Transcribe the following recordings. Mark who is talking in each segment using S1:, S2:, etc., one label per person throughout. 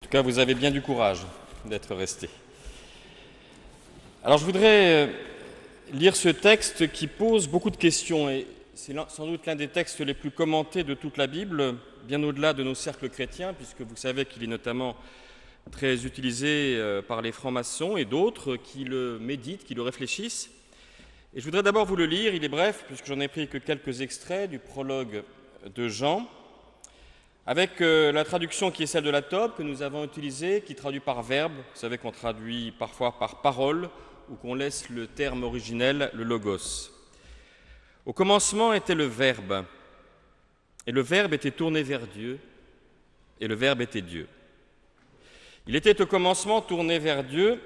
S1: tout cas, vous avez bien du courage d'être restés. Alors, je voudrais lire ce texte qui pose beaucoup de questions, et c'est sans doute l'un des textes les plus commentés de toute la Bible, bien au-delà de nos cercles chrétiens, puisque vous savez qu'il est notamment très utilisé par les francs-maçons et d'autres qui le méditent, qui le réfléchissent. Et je voudrais d'abord vous le lire, il est bref, puisque j'en ai pris que quelques extraits du prologue de Jean, avec la traduction qui est celle de la TOB que nous avons utilisée, qui traduit par verbe. Vous savez qu'on traduit parfois par parole, ou qu'on laisse le terme originel, le logos. Au commencement était le Verbe, et le Verbe était tourné vers Dieu, et le Verbe était Dieu. Il était au commencement tourné vers Dieu,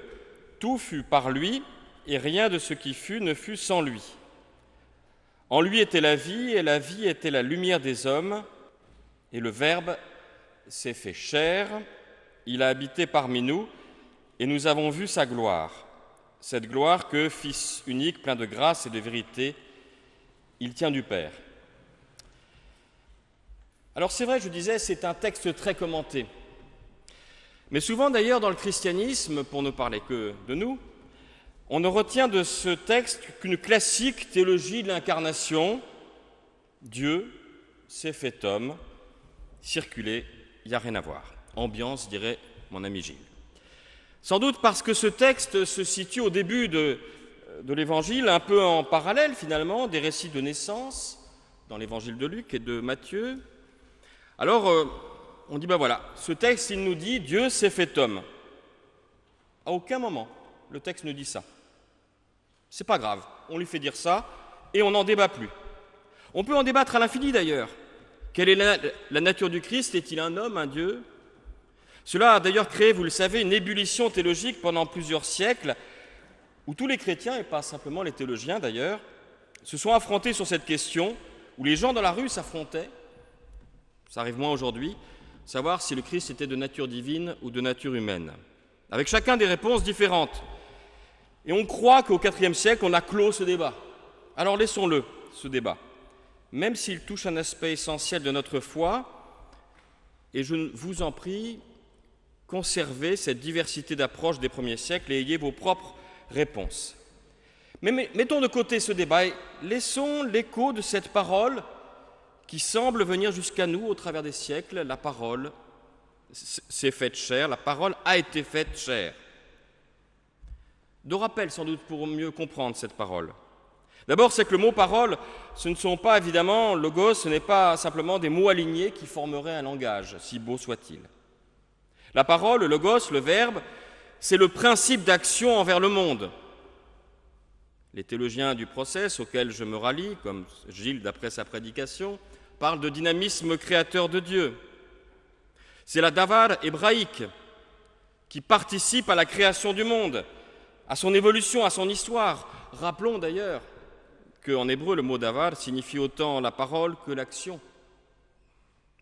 S1: tout fut par lui, et rien de ce qui fut ne fut sans lui. En lui était la vie, et la vie était la lumière des hommes, et le Verbe s'est fait chair, il a habité parmi nous, et nous avons vu sa gloire. Cette gloire que, Fils unique, plein de grâce et de vérité, il tient du Père. Alors c'est vrai, je disais, c'est un texte très commenté. Mais souvent d'ailleurs dans le christianisme, pour ne parler que de nous, on ne retient de ce texte qu'une classique théologie de l'incarnation. Dieu s'est fait homme, circuler, il n'y a rien à voir. Ambiance, dirait mon ami Gilles. Sans doute parce que ce texte se situe au début de l'Évangile, un peu en parallèle finalement des récits de naissance dans l'Évangile de Luc et de Matthieu. Alors, on dit, voilà, ce texte, il nous dit « Dieu s'est fait homme ». À aucun moment, le texte ne dit ça. C'est pas grave, on lui fait dire ça et on n'en débat plus. On peut en débattre à l'infini d'ailleurs. Quelle est la nature du Christ? Est-il un homme, un Dieu? Cela a d'ailleurs créé, vous le savez, une ébullition théologique pendant plusieurs siècles, où tous les chrétiens, et pas simplement les théologiens d'ailleurs, se sont affrontés sur cette question, où les gens dans la rue s'affrontaient, ça arrive moins aujourd'hui, savoir si le Christ était de nature divine ou de nature humaine, avec chacun des réponses différentes. Et on croit qu'au IVe siècle, on a clos ce débat. Alors laissons-le, ce débat, même s'il touche un aspect essentiel de notre foi, et je vous en prie, conservez cette diversité d'approches des premiers siècles et ayez vos propres réponses. Mais mettons de côté ce débat et laissons l'écho de cette parole qui semble venir jusqu'à nous au travers des siècles. La parole s'est faite chair, la parole a été faite chair. Deux rappels sans doute pour mieux comprendre cette parole. D'abord, c'est que le mot parole, ce ne sont pas évidemment, logos, ce n'est pas simplement des mots alignés qui formeraient un langage, si beau soit-il. La parole, le logos, le verbe, c'est le principe d'action envers le monde. Les théologiens du process auxquels je me rallie, comme Gilles d'après sa prédication, parlent de dynamisme créateur de Dieu. C'est la davar hébraïque qui participe à la création du monde, à son évolution, à son histoire. Rappelons d'ailleurs qu'en hébreu, le mot davar signifie autant la parole que l'action,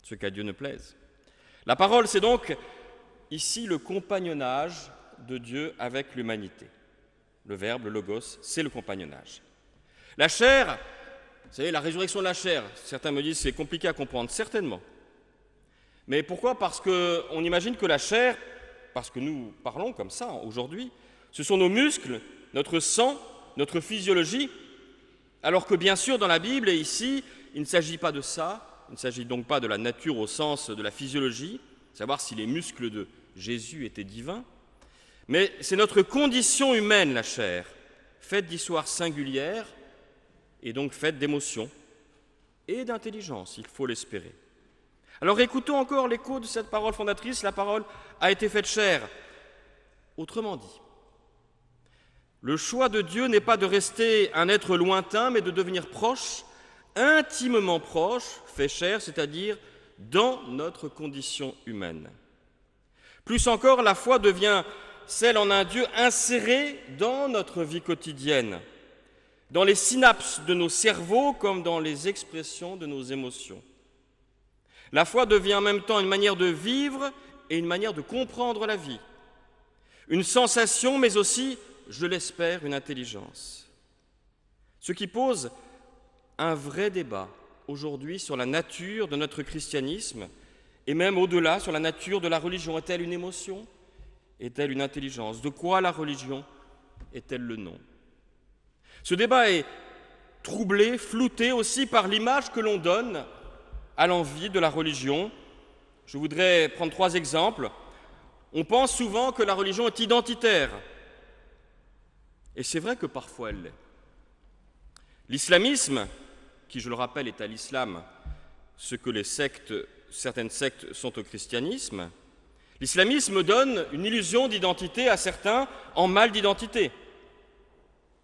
S1: ce qu'à Dieu ne plaise. La parole, c'est donc ici le compagnonnage de Dieu avec l'humanité. Le verbe, le logos, c'est le compagnonnage. La chair, vous savez, la résurrection de la chair, certains me disent c'est compliqué à comprendre, certainement. Mais pourquoi? Parce qu'on imagine que la chair, parce que nous parlons comme ça aujourd'hui, ce sont nos muscles, notre sang, notre physiologie, alors que bien sûr dans la Bible et ici, il ne s'agit pas de ça, il ne s'agit donc pas de la nature au sens de la physiologie, savoir si les muscles de Jésus étaient divins, mais c'est notre condition humaine, la chair, faite d'histoires singulières et donc faite d'émotions et d'intelligence, il faut l'espérer. Alors écoutons encore l'écho de cette parole fondatrice, la parole a été faite chair. Autrement dit, le choix de Dieu n'est pas de rester un être lointain, mais de devenir proche, intimement proche, fait chair, c'est-à-dire dans notre condition humaine. Plus encore, la foi devient celle en un Dieu inséré dans notre vie quotidienne, dans les synapses de nos cerveaux comme dans les expressions de nos émotions. La foi devient en même temps une manière de vivre et une manière de comprendre la vie, une sensation, mais aussi, je l'espère, une intelligence. Ce qui pose un vrai débat aujourd'hui sur la nature de notre christianisme Et même au-delà, sur la nature de la religion. Est-elle une émotion? Est-elle une intelligence? De quoi la religion est-elle le nom? Ce débat est troublé, flouté aussi par l'image que l'on donne à l'envi de la religion. Je voudrais prendre 3 exemples. On pense souvent que la religion est identitaire. Et c'est vrai que parfois elle l'est. L'islamisme, qui je le rappelle est à l'islam ce que certaines sectes sont au christianisme, l'islamisme donne une illusion d'identité à certains en mal d'identité.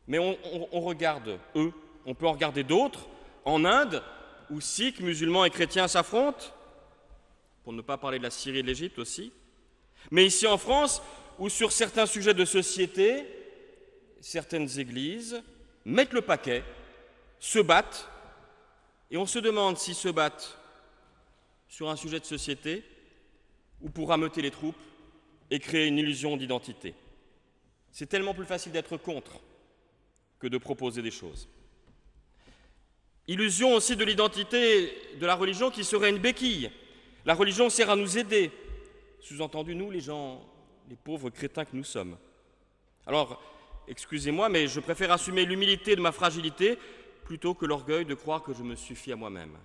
S1: Mais on regarde eux, on peut en regarder d'autres, en Inde, où sikhs, musulmans et chrétiens s'affrontent, pour ne pas parler de la Syrie et de l'Égypte aussi, mais ici en France, où sur certains sujets de société, certaines églises mettent le paquet, se battent, et on se demande s'ils se battent sur un sujet de société ou pour rameuter les troupes et créer une illusion d'identité. C'est tellement plus facile d'être contre que de proposer des choses. Illusion aussi de l'identité de la religion qui serait une béquille. La religion sert à nous aider, sous-entendu nous, les gens, les pauvres crétins que nous sommes. Alors, excusez-moi, mais je préfère assumer l'humilité de ma fragilité plutôt que l'orgueil de croire que je me suffis à moi-même.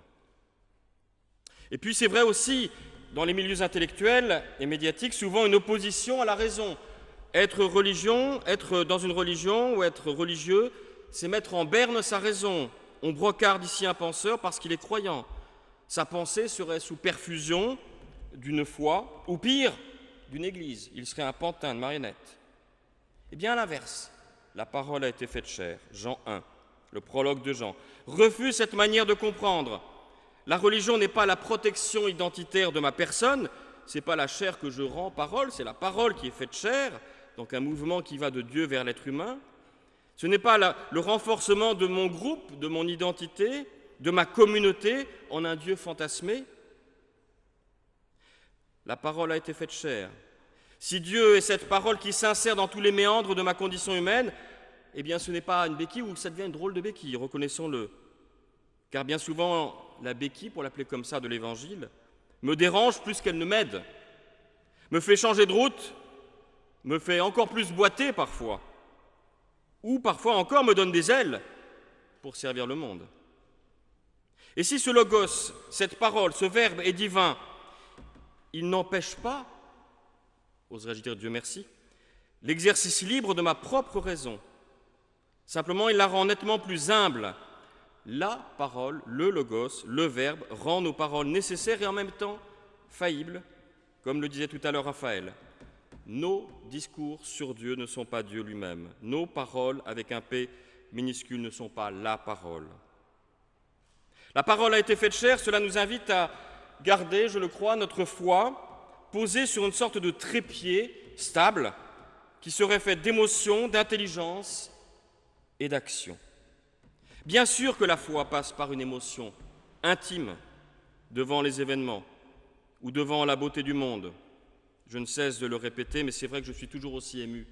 S1: Et puis c'est vrai aussi, dans les milieux intellectuels et médiatiques, souvent une opposition à la raison. Être dans une religion ou être religieux, c'est mettre en berne sa raison. On brocarde ici un penseur parce qu'il est croyant. Sa pensée serait sous perfusion d'une foi, ou pire, d'une église. Il serait un pantin de marionnette. Eh bien, à l'inverse, la parole a été faite chair, Jean 1, le prologue de Jean, refuse cette manière de comprendre. La religion n'est pas la protection identitaire de ma personne, ce n'est pas la chair que je rends parole, c'est la parole qui est faite chair, donc un mouvement qui va de Dieu vers l'être humain. Ce n'est pas le renforcement de mon groupe, de mon identité, de ma communauté en un Dieu fantasmé. La parole a été faite chair. Si Dieu est cette parole qui s'insère dans tous les méandres de ma condition humaine, eh bien ce n'est pas une béquille ou ça devient une drôle de béquille, reconnaissons-le. Car bien souvent, la béquille, pour l'appeler comme ça, de l'Évangile, me dérange plus qu'elle ne m'aide, me fait changer de route, me fait encore plus boiter parfois, ou parfois encore me donne des ailes pour servir le monde. Et si ce logos, cette parole, ce verbe est divin, il n'empêche pas, oserais-je dire Dieu merci, l'exercice libre de ma propre raison. Simplement, il la rend nettement plus humble. La parole, le logos, le verbe, rend nos paroles nécessaires et en même temps faillibles, comme le disait tout à l'heure Raphaël. Nos discours sur Dieu ne sont pas Dieu lui-même. Nos paroles, avec un P minuscule, ne sont pas la parole. La parole a été faite chair, cela nous invite à garder, je le crois, notre foi posée sur une sorte de trépied stable qui serait fait d'émotion, d'intelligence et d'action. Bien sûr que la foi passe par une émotion intime devant les événements ou devant la beauté du monde. Je ne cesse de le répéter, mais c'est vrai que je suis toujours aussi ému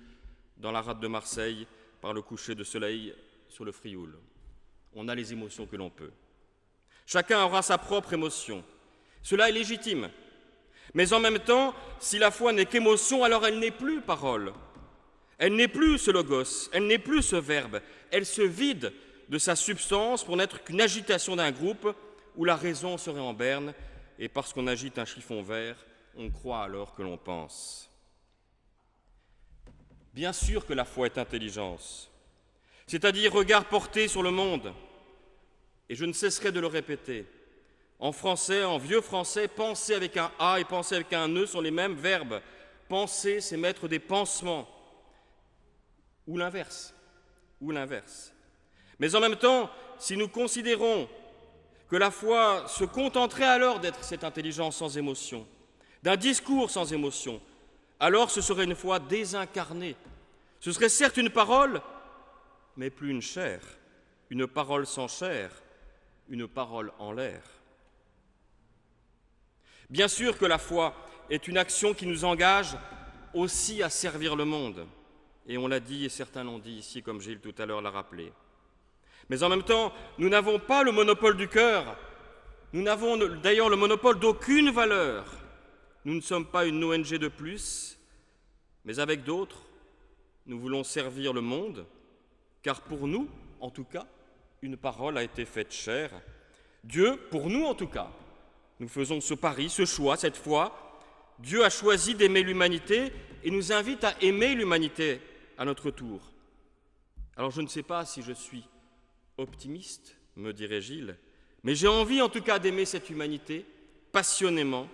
S1: dans la rade de Marseille par le coucher de soleil sur le Frioul. On a les émotions que l'on peut. Chacun aura sa propre émotion. Cela est légitime. Mais en même temps, si la foi n'est qu'émotion, alors elle n'est plus parole. Elle n'est plus ce logos, elle n'est plus ce verbe. Elle se vide de sa substance pour n'être qu'une agitation d'un groupe où la raison serait en berne, et parce qu'on agite un chiffon vert, on croit alors que l'on pense. Bien sûr que la foi est intelligence, c'est-à-dire regard porté sur le monde. Et je ne cesserai de le répéter. En français, en vieux français, penser avec un A et penser avec un E sont les mêmes verbes. Penser, c'est mettre des pansements. Ou l'inverse. Mais en même temps, si nous considérons que la foi se contenterait alors d'être cette intelligence sans émotion, d'un discours sans émotion, alors ce serait une foi désincarnée. Ce serait certes une parole, mais plus une chair, une parole sans chair, une parole en l'air. Bien sûr que la foi est une action qui nous engage aussi à servir le monde. Et on l'a dit, et certains l'ont dit ici, comme Gilles tout à l'heure l'a rappelé. Mais en même temps, nous n'avons pas le monopole du cœur. Nous n'avons d'ailleurs le monopole d'aucune valeur. Nous ne sommes pas une ONG de plus, mais avec d'autres, nous voulons servir le monde, car pour nous, en tout cas, une parole a été faite chair. Dieu, pour nous en tout cas, nous faisons ce pari, ce choix, cette fois. Dieu a choisi d'aimer l'humanité et nous invite à aimer l'humanité à notre tour. Alors je ne sais pas si je suis optimiste, me dirait Gilles, mais j'ai envie en tout cas d'aimer cette humanité passionnément,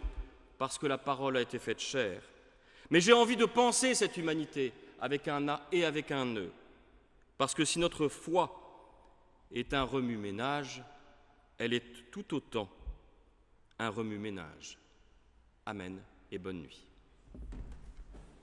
S1: parce que la parole a été faite chair. Mais j'ai envie de penser cette humanité avec un A et avec un E, parce que si notre foi est un remue-ménage, elle est tout autant un remue-ménage. Amen et bonne nuit.